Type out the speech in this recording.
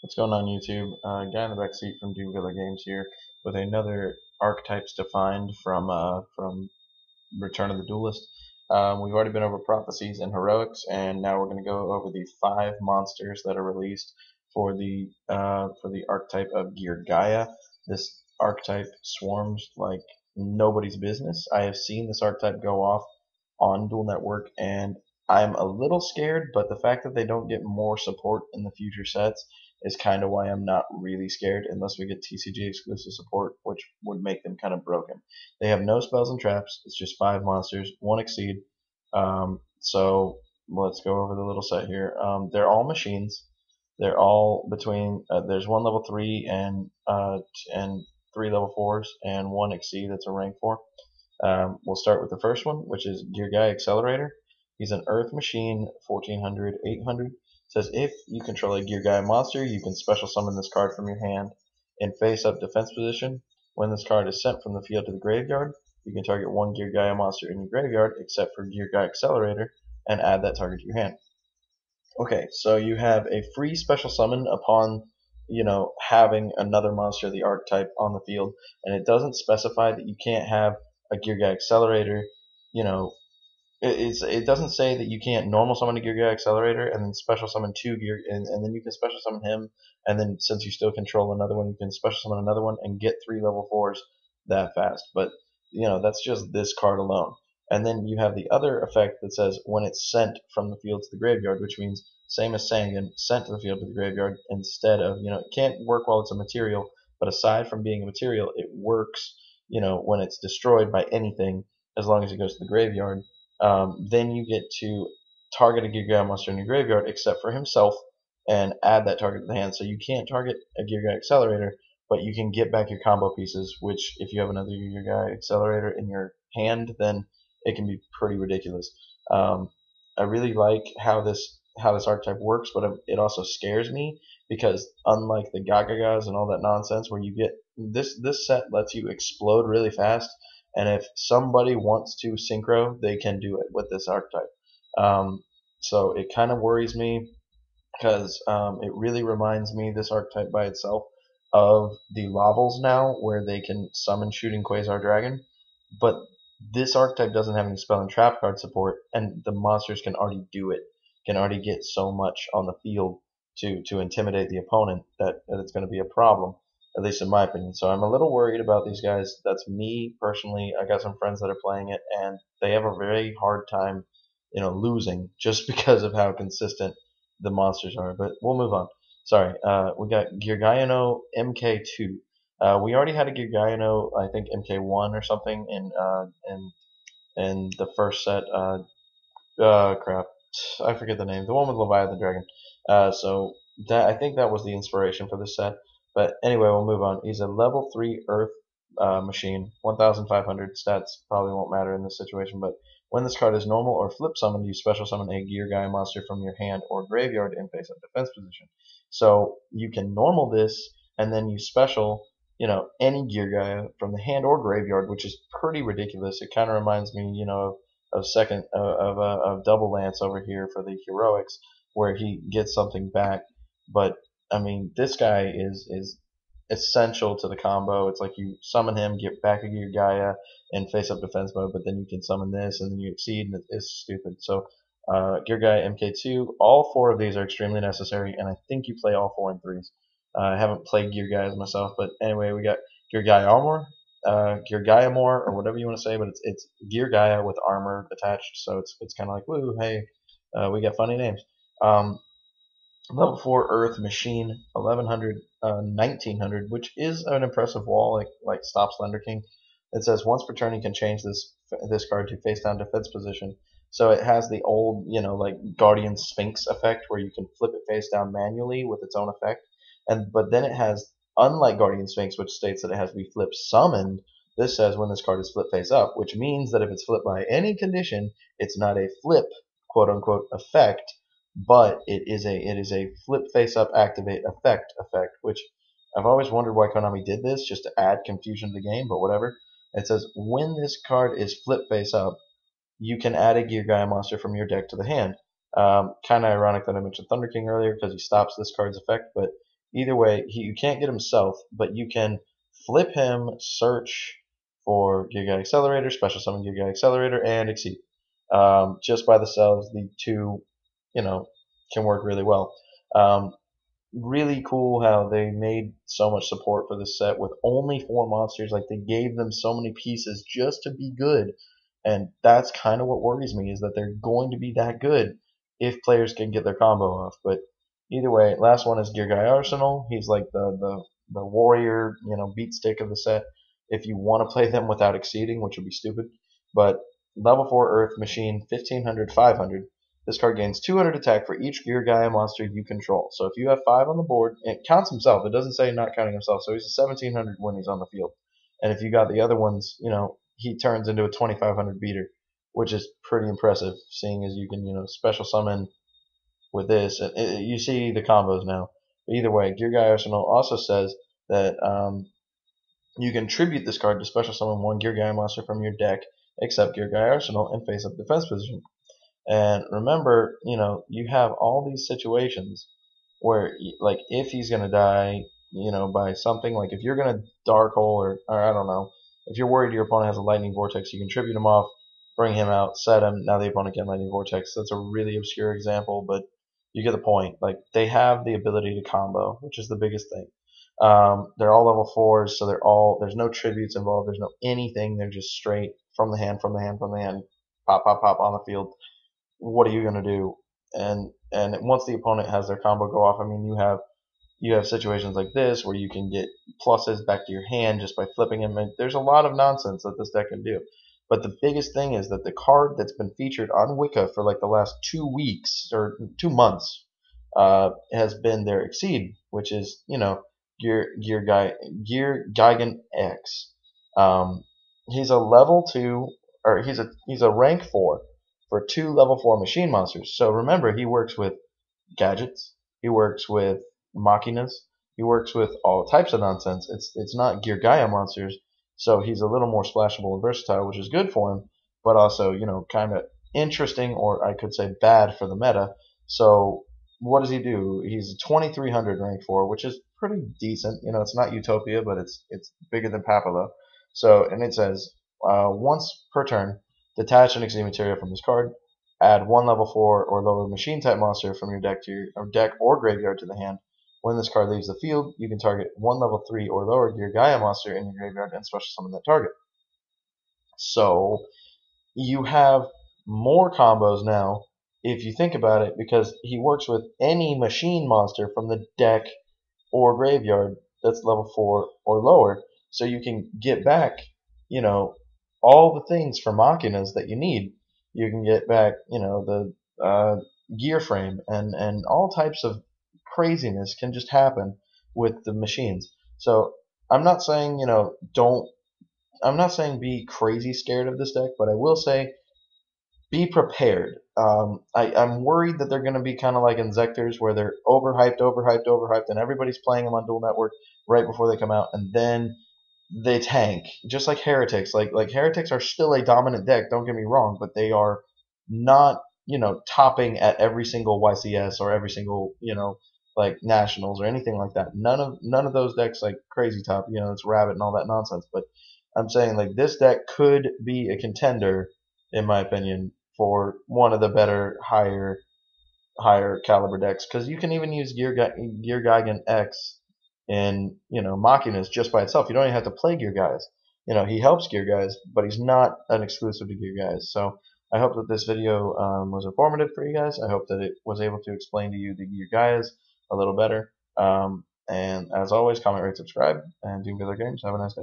What's going on YouTube? Guy in the backseat from Villa Games here with another archetypes defined from Return of the Duelist. We've already been over prophecies and heroics, and now we're going to go over the 5 monsters that are released for the archetype of Geargia. This archetype swarms like nobody's business. I have seen this archetype go off on Duel Network, and I'm a little scared, but the fact that they don't get more support in the future sets is kind of why I'm not really scared, unless we get TCG exclusive support, which would make them kind of broken. They have no spells and traps. It's just 5 monsters, 1 exceed. So let's go over the little set here. They're all machines. They're all between. There's one level 3 and 3 level 4s, and 1 exceed. That's a rank 4. We'll start with the first one, which is Geargia Accelerator. He's an Earth Machine, 1400, 800. It says if you control a Geargia monster, you can special summon this card from your hand in face-up defense position. When this card is sent from the field to the graveyard, you can target one Geargia monster in your graveyard, except for Geargia Accelerator, and add that target to your hand. Okay, so you have a free special summon upon, having another monster of the archetype on the field, and it doesn't specify that you can't have a Geargia Accelerator. You know, it doesn't say that you can't normal summon a Geargia Accelerator and then special summon two Gear, and then you can special summon him, and then since you still control another one, you can special summon another one and get 3 level 4s that fast. But that's just this card alone. And then you have the other effect that says when it's sent from the field to the graveyard, which means same as Sangan, sent to the field to the graveyard instead of, it can't work while it's a material, but aside from being a material, it works, when it's destroyed by anything as long as it goes to the graveyard. Then you get to target a Geargia monster in your graveyard except for himself and add that target to the hand. So you can't target a Geargia Accelerator, but you can get back your combo pieces, which if you have another Geargia Accelerator in your hand, then it can be pretty ridiculous. I really like how this archetype works, but it also scares me because unlike the Gagagas and all that nonsense, where you get this set lets you explode really fast, and if somebody wants to synchro, they can do it with this archetype. So it kind of worries me because it really reminds me, this archetype by itself, of the Lavels now, where they can summon Shooting Quasar Dragon, but this archetype doesn't have any spell and trap card support, and the monsters can already do it, can already get so much on the field to intimidate the opponent that it's going to be a problem, at least in my opinion. So I'm a little worried about these guys. That's me personally. I got some friends that are playing it, and they have a very hard time, losing just because of how consistent the monsters are. But we'll move on. Sorry, we got Geargiano MK2. We already had a Geargiano, I think MK1 or something in the first set. Crap, I forget the name. The one with Leviathan Dragon. So that, I think that was the inspiration for this set. But anyway, we'll move on. He's a level 3 Earth machine, 1,500 stats. Probably won't matter in this situation, but when this card is normal or flip summoned, you special summon a Geargia monster from your hand or graveyard in face-up defense position. So you can normal this, and then you special, any Geargia from the hand or graveyard, which is pretty ridiculous. It kind of reminds me, of Double Lance over here for the heroics, where he gets something back. But I mean, this guy is essential to the combo. It's like you summon him, get back at your Gaia, and face up defense mode, but then you can summon this, and then you exceed, and it's stupid. So, Geargia MK2, all 4 of these are extremely necessary, and I think you play all 4 in 3s. I haven't played Geargias myself, but anyway, we got Geargia Armor, Geargia more, or whatever you want to say, but it's Geargia with armor attached, so it's kind of like, woo, hey, we got funny names. Level 4 Earth Machine, 1100, 1900, which is an impressive wall, like Stop Slender King. It says once per turn you can change this card to face down defense position. So it has the old, like Guardian Sphinx effect, where you can flip it face down manually with its own effect. But then it has, unlike Guardian Sphinx, which states that it has to be flip summoned, this says when this card is flip face up, which means that if it's flipped by any condition, it's not a flip, quote unquote, effect, but it is a flip face up activate effect, which I've always wondered why Konami did this, just to add confusion to the game, but whatever. It says when this card is flip face up, you can add a Geargia monster from your deck to the hand. Kind of ironic that I mentioned Thunder King earlier because he stops this card's effect, but Either way, you can't get him south, but you can flip him, search for Geargia Accelerator, special summon Geargia Accelerator, and Exceed. Just by themselves, the two, you know, can work really well. Really cool how they made so much support for this set with only 4 monsters. Like, they gave them so many pieces just to be good, and that's kind of what worries me, is that they're going to be that good if players can get their combo off. But either way, last one is Geargia Arsenal. He's like the warrior, beat stick of the set. If you want to play them without exceeding, which would be stupid, but level 4 Earth Machine, 1500, 500. This card gains 200 attack for each Geargia monster you control. So if you have 5 on the board, it counts himself. It doesn't say not counting himself. So he's a 1700 when he's on the field. And if you got the other ones, he turns into a 2500 beater, which is pretty impressive, seeing as you can, special summon with this. And you see the combos now. But either way, Geargia Arsenal also says that you can tribute this card to special summon 1 Geargia monster from your deck, except Geargia Arsenal, and face up defense position. And remember, you have all these situations where, like, if he's going to die, by something, like if you're going to dark hole, or I don't know, if you're worried your opponent has a lightning vortex, you can tribute him off, bring him out, set him, now the opponent can lightning vortex. That's a really obscure example, but you get the point. Like, they have the ability to combo, which is the biggest thing. They're all level 4s, so there's no tributes involved, there's no anything, they're just straight from the hand, pop, pop, pop on the field. What are you going to do? And once the opponent has their combo go off, I mean, you have situations like this where you can get pluses back to your hand just by flipping him. And there's a lot of nonsense that this deck can do. But the biggest thing is that the card that's been featured on Wicca for like the last 2 weeks or 2 months has been their Exceed, which is, Gear Geigen X. He's a level 2, or he's a rank 4 for 2 level 4 machine monsters. So remember, he works with gadgets, he works with machinas, he works with all types of nonsense. It's not Geargia monsters, so he's a little more splashable and versatile, which is good for him, but also, kind of interesting, or I could say bad for the meta. So what does he do? He's 2300 rank 4, which is pretty decent. It's not Utopia, but it's bigger than Papalo. So, and it says, once per turn, detach an Exceed material from this card. Add 1 level 4 or lower machine type monster from your deck to your deck or graveyard to the hand. When this card leaves the field, you can target 1 level 3 or lower Geargia monster in your graveyard and special summon that target. So you have more combos now, if you think about it, because he works with any machine monster from the deck or graveyard that's level 4 or lower. So you can get back, all the things for Machinas that you need. You can get back, the gear frame, and all types of craziness can just happen with the machines. So I'm not saying, I'm not saying be crazy scared of this deck, but I will say be prepared. I'm worried that they're going to be kind of like Inzectors, where they're overhyped, and everybody's playing them on Dual Network right before they come out, and then they tank, just like Heretics. Like Heretics are still a dominant deck, don't get me wrong, but they are not, topping at every single YCS or every single, like Nationals or anything like that. None of those decks like Crazy Top, it's Rabbit and all that nonsense. But I'm saying, like, this deck could be a contender, in my opinion, for one of the better higher caliber decks, because you can even use Gear Geigen X in Machinas just by itself. You don't even have to play Gear Guys. He helps Gear Guys, but he's not an exclusive to Gear Guys. So I hope that this video was informative for you guys. I hope that it was able to explain to you the Gear Guys a little better. And as always, comment, rate, subscribe, and do other games. Have a nice day.